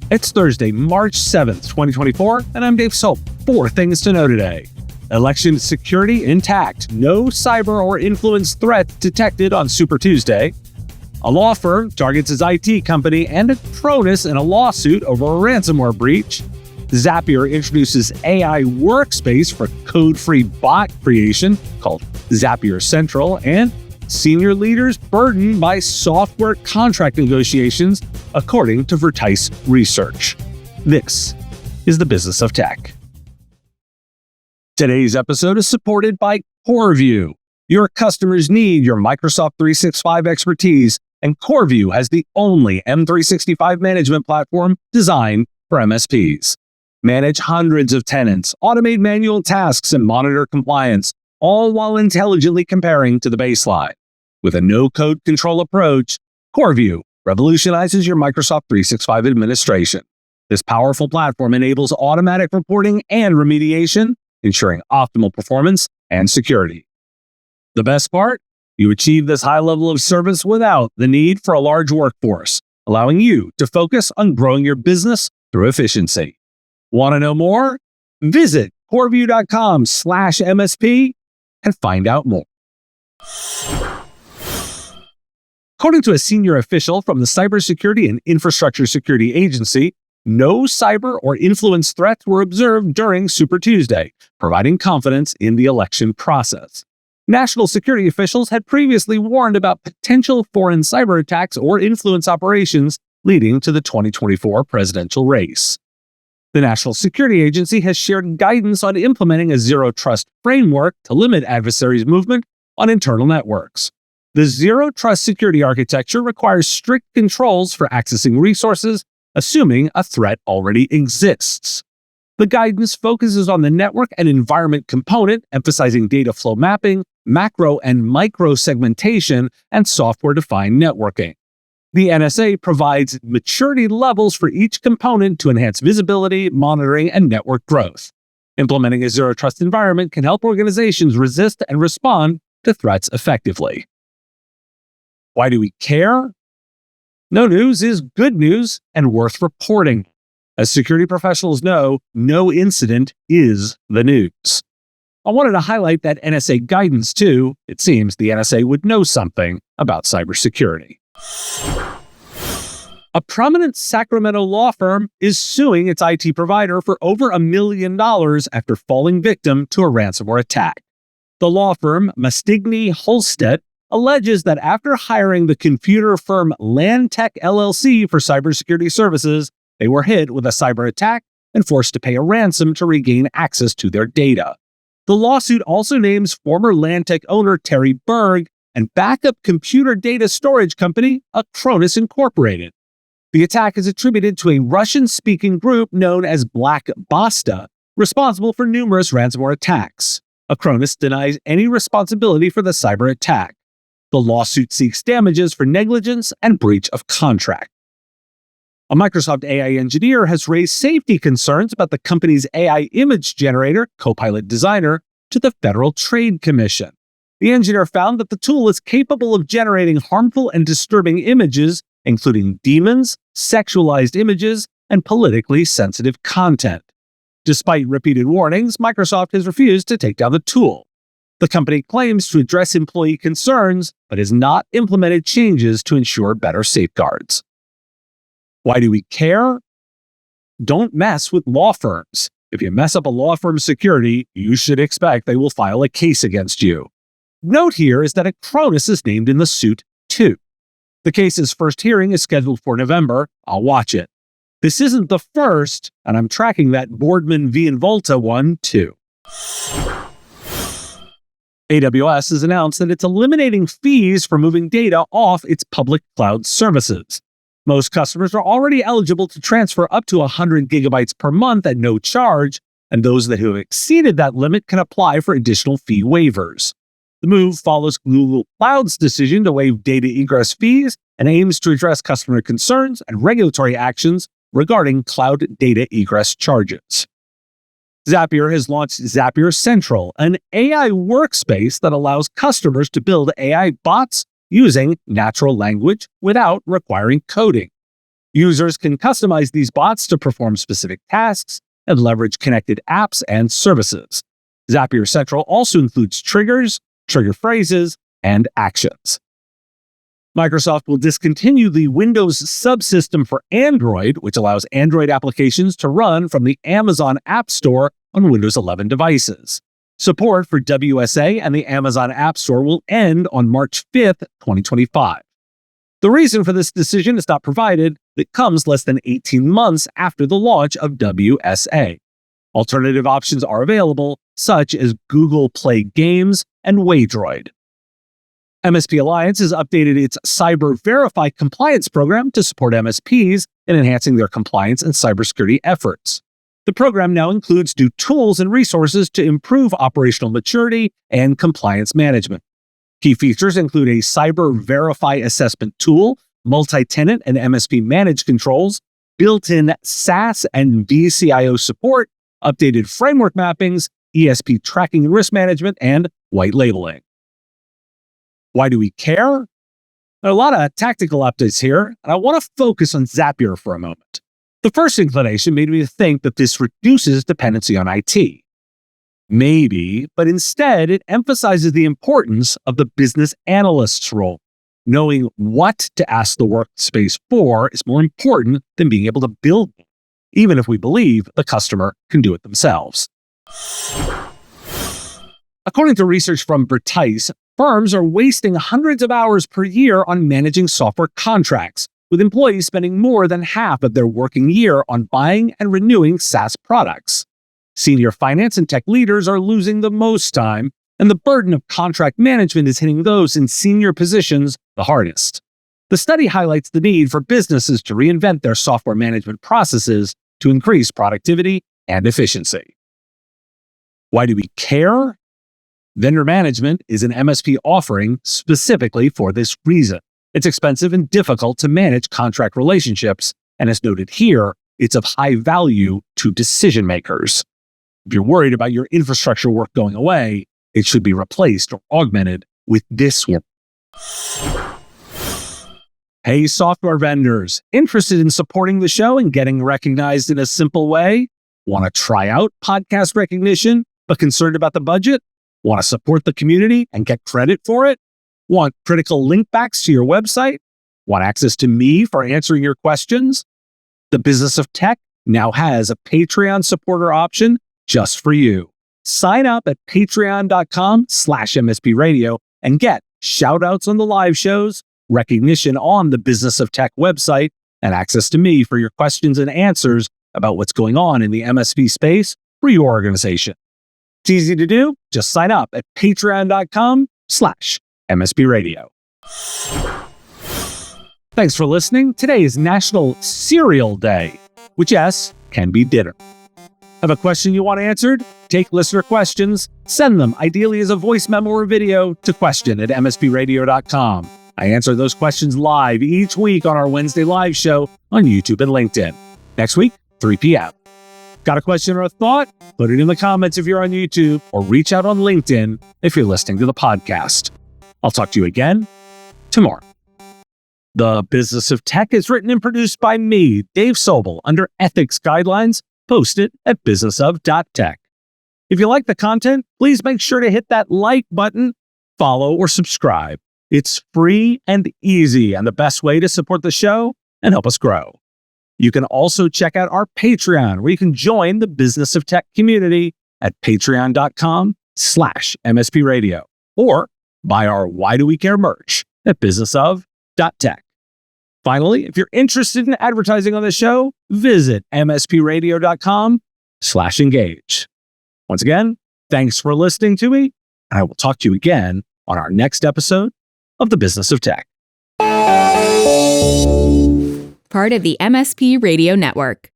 It's Thursday, March 7th, 2024, and I'm Dave Soap. 4 things to know today. Election security intact. No cyber or influence threats detected on Super Tuesday. A law firm targets its IT company and Acronis in a lawsuit over a ransomware breach. Zapier introduces AI Workspace for code-free bot creation called Zapier Central, and senior leaders burdened by software contract negotiations, according to Vertice Research. This is the Business of Tech. Today's episode is supported by CoreView. Your customers need your Microsoft 365 expertise, and CoreView has the only M365 management platform designed for MSPs. Manage hundreds of tenants, automate manual tasks, and monitor compliance, all while intelligently comparing to the baseline. With a no-code control approach, CoreView revolutionizes your Microsoft 365 administration. This powerful platform enables automatic reporting and remediation, ensuring optimal performance and security. The best part? You achieve this high level of service without the need for a large workforce, allowing you to focus on growing your business through efficiency. Want to know more? Visit coreview.com/MSP and find out more. According to a senior official from the Cybersecurity and Infrastructure Security Agency, no cyber or influence threats were observed during Super Tuesday, providing confidence in the election process. National security officials had previously warned about potential foreign cyber attacks or influence operations leading to the 2024 presidential race. The National Security Agency has shared guidance on implementing a zero-trust framework to limit adversaries' movement on internal networks. The zero-trust security architecture requires strict controls for accessing resources, assuming a threat already exists. The guidance focuses on the network and environment component, emphasizing data flow mapping, macro and micro segmentation, and software-defined networking. The NSA provides maturity levels for each component to enhance visibility, monitoring, and network growth. Implementing a zero-trust environment can help organizations resist and respond to threats effectively. Why do we care? No news is good news and worth reporting. As security professionals know, no incident is the news. I wanted to highlight that NSA guidance too. It seems the NSA would know something about cybersecurity. A prominent Sacramento law firm is suing its IT provider for over $1 million after falling victim to a ransomware attack. The law firm, Mastigny Holstedt, alleges that after hiring the computer firm Lantec LLC for cybersecurity services, they were hit with a cyber attack and forced to pay a ransom to regain access to their data. The lawsuit also names former Lantec owner Terry Berg and backup computer data storage company Acronis Incorporated. The attack is attributed to a Russian-speaking group known as Black Basta, responsible for numerous ransomware attacks. Acronis denies any responsibility for the cyber attack. The lawsuit seeks damages for negligence and breach of contract. A Microsoft AI engineer has raised safety concerns about the company's AI image generator, Copilot Designer, to the Federal Trade Commission. The engineer found that the tool is capable of generating harmful and disturbing images, including demons, sexualized images, and politically sensitive content. Despite repeated warnings, Microsoft has refused to take down the tool. The company claims to address employee concerns, but has not implemented changes to ensure better safeguards. Why do we care? Don't mess with law firms. If you mess up a law firm's security, you should expect they will file a case against you. Note here is that Acronis is named in the suit too. The case's first hearing is scheduled for November. I'll watch it. This isn't the first, and I'm tracking that Boardman v. Involta one too. AWS has announced that it's eliminating fees for moving data off its public cloud services. Most customers are already eligible to transfer up to 100 gigabytes per month at no charge, and those that have exceeded that limit can apply for additional fee waivers. The move follows Google Cloud's decision to waive data egress fees and aims to address customer concerns and regulatory actions regarding cloud data egress charges. Zapier has launched Zapier Central, an AI workspace that allows customers to build AI bots using natural language without requiring coding. Users can customize these bots to perform specific tasks and leverage connected apps and services. Zapier Central also includes triggers, trigger phrases, and actions. Microsoft will discontinue the Windows subsystem for Android, which allows Android applications to run from the Amazon App Store on Windows 11 devices. Support for WSA and the Amazon App Store will end on March 5th, 2025. The reason for this decision is not provided. It comes less than 18 months after the launch of WSA. Alternative options are available, such as Google Play Games and Waydroid. MSP Alliance has updated its Cyber Verify compliance program to support MSPs in enhancing their compliance and cybersecurity efforts. The program now includes new tools and resources to improve operational maturity and compliance management. Key features include a Cyber Verify assessment tool, multi-tenant and MSP managed controls, built-in SaaS and vCIO support, updated framework mappings, ESP tracking and risk management, and white labeling. Why do we care? There are a lot of tactical updates here, and I want to focus on Zapier for a moment. The first inclination made me think that this reduces dependency on IT. Maybe, but instead it emphasizes the importance of the business analyst's role. Knowing what to ask the workspace for is more important than being able to build it, even if we believe the customer can do it themselves. According to research from Vertice, firms are wasting hundreds of hours per year on managing software contracts, with employees spending more than half of their working year on buying and renewing SaaS products. Senior finance and tech leaders are losing the most time, and the burden of contract management is hitting those in senior positions the hardest. The study highlights the need for businesses to reinvent their software management processes to increase productivity and efficiency. Why do we care? Vendor management is an MSP offering specifically for this reason. It's expensive and difficult to manage contract relationships, and as noted here, it's of high value to decision makers. If you're worried about your infrastructure work going away, it should be replaced or augmented with this one. Hey, software vendors, interested in supporting the show and getting recognized in a simple way? Want to try out podcast recognition, but concerned about the budget? Want to support the community and get credit for it? Want critical link backs to your website? Want access to me for answering your questions? The Business of Tech now has a Patreon supporter option just for you. Sign up at patreon.com/MSPradio and get shout outs on the live shows, recognition on the Business of Tech website, and access to me for your questions and answers about what's going on in the MSP space for your organization. It's easy to do. Just sign up at patreon.com/MSPradio. Thanks for listening. Today is National Cereal Day, which, yes, can be dinner. Have a question you want answered? Take listener questions. Send them, ideally as a voice memo or video, to question@mspradio.com. I answer those questions live each week on our Wednesday live show on YouTube and LinkedIn. Next week, 3 p.m. Got a question or a thought? Put it in the comments if you're on YouTube, or reach out on LinkedIn if you're listening to the podcast. I'll talk to you again tomorrow. The Business of Tech is written and produced by me, Dave Sobel, under ethics guidelines posted at businessof.tech. If you like the content, please make sure to hit that like button, follow, or subscribe. It's free and easy, and the best way to support the show and help us grow. You can also check out our Patreon, where you can join the Business of Tech community at patreon.com/MSPradio, or buy our Why Do We Care merch at businessof.tech. Finally, if you're interested in advertising on the show, visit mspradio.com/engage. Once again, thanks for listening to me, and I will talk to you again on our next episode of the Business of Tech. Part of the MSP Radio Network.